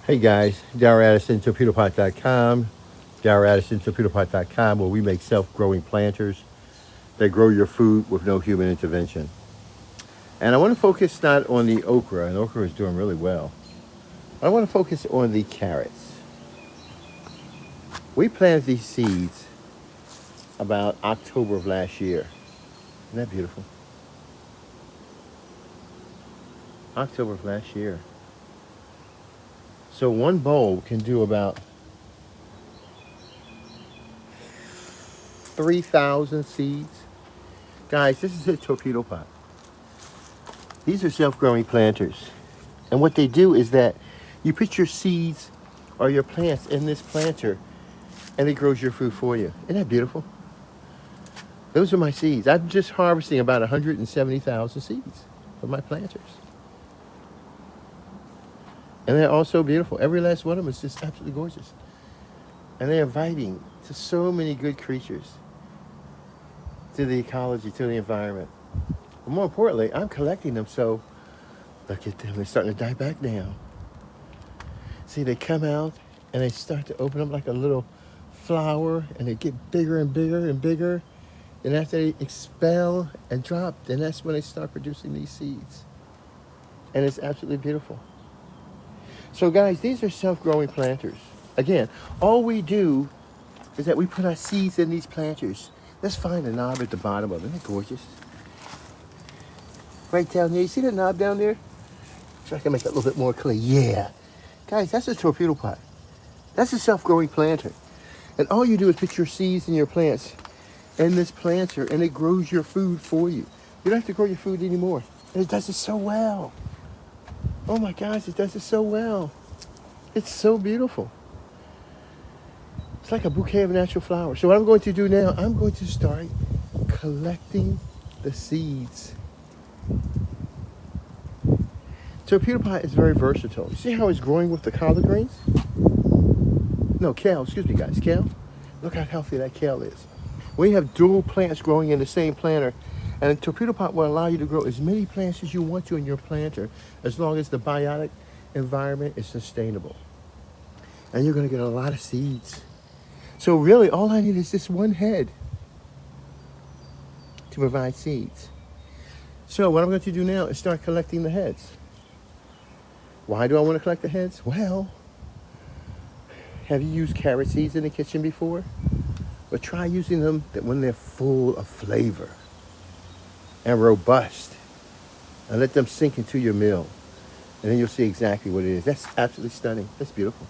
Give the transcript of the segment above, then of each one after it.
Hey guys, Darren Addison, Torpedopot.com. Darren Addison, Torpedopot.com, where we make self-growing planters that grow your food with no human intervention. And I want to focus not on the okra, and okra is doing really well. I want to focus on the carrots. We planted these seeds about October of last year. Isn't that beautiful? October of last year. So one bulb can do about 3,000 seeds. Guys, this is a torpedo pot. These are self-growing planters. And what they do is that you put your seeds or your plants in this planter and it grows your food for you. Isn't that beautiful? Those are my seeds. I'm just harvesting about 170,000 seeds from my planters. And they're all so beautiful. Every last one of them is just absolutely gorgeous. And they're inviting to so many good creatures, to the ecology, to the environment. But more importantly, I'm collecting them, so look at them. They're starting to die back now. See, they come out and they start to open up like a little flower, and they get bigger and bigger and bigger. And after they expel and drop, then that's when they start producing these seeds. And it's absolutely beautiful. So guys, these are self-growing planters. Again, all we do is that we put our seeds in these planters. Let's find a knob at the bottom of it. Isn't that gorgeous? Right down there. You see the knob down there? So I can make it a little bit more clear. Yeah. Guys, that's a torpedo pot. That's a self-growing planter. And all you do is put your seeds and your plants in this planter, and it grows your food for you. You don't have to grow your food anymore. And it does it so well. Oh my gosh, it does it so well. It's so beautiful. It's like a bouquet of natural flowers. So what I'm going to do now, I'm going to start collecting the seeds. Torpedo pot is very versatile. You see how it's growing with the collard greens? No, kale, excuse me guys, kale. Look how healthy that kale is. We have dual plants growing in the same planter, and a torpedo pot will allow you to grow as many plants as you want to in your planter, as long as the biotic environment is sustainable. And you're going to get a lot of seeds. So really, all I need is this one head to provide seeds. So what I'm going to do now is start collecting the heads. Why do I want to collect the heads? Well, have you used carrot seeds in the kitchen before? But try using them when they're full of flavor and robust, and let them sink into your meal. And then you'll see exactly what it is. That's absolutely stunning. That's beautiful.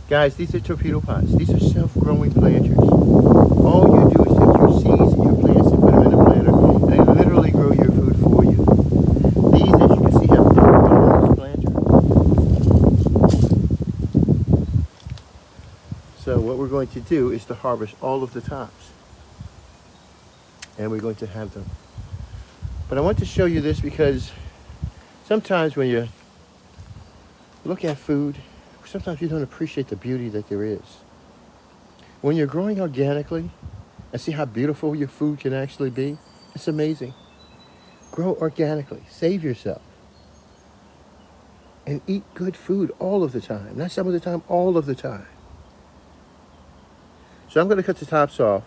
Guys, these are torpedo pots. These are self-growing planters. All you do is take your seeds and your plants and put them in a planter, and they literally grow your food for you. These, as you can see, have power in this planter. So what we're going to do is to harvest all of the tops. And we're going to have them. But I want to show you this because sometimes when you look at food, sometimes you don't appreciate the beauty that there is. When you're growing organically and see how beautiful your food can actually be, it's amazing. Grow organically. Save yourself. And eat good food all of the time. Not some of the time, all of the time. So I'm going to cut the tops off.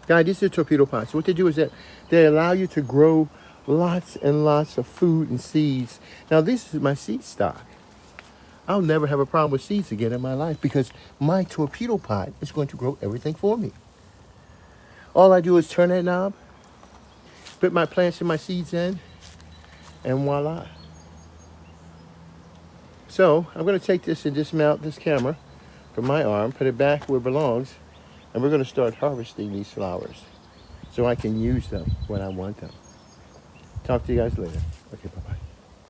Guys, these are torpedo pots. What they do is that they allow you to grow lots and lots of food and seeds. Now, this is my seed stock. I'll never have a problem with seeds again in my life because my torpedo pot is going to grow everything for me. All I do is turn that knob, put my plants and my seeds in, and voila. So I'm going to take this and dismount this camera from my arm, put it back where it belongs, and we're going to start harvesting these flowers so I can use them when I want them. Talk to you guys later. Okay, bye-bye.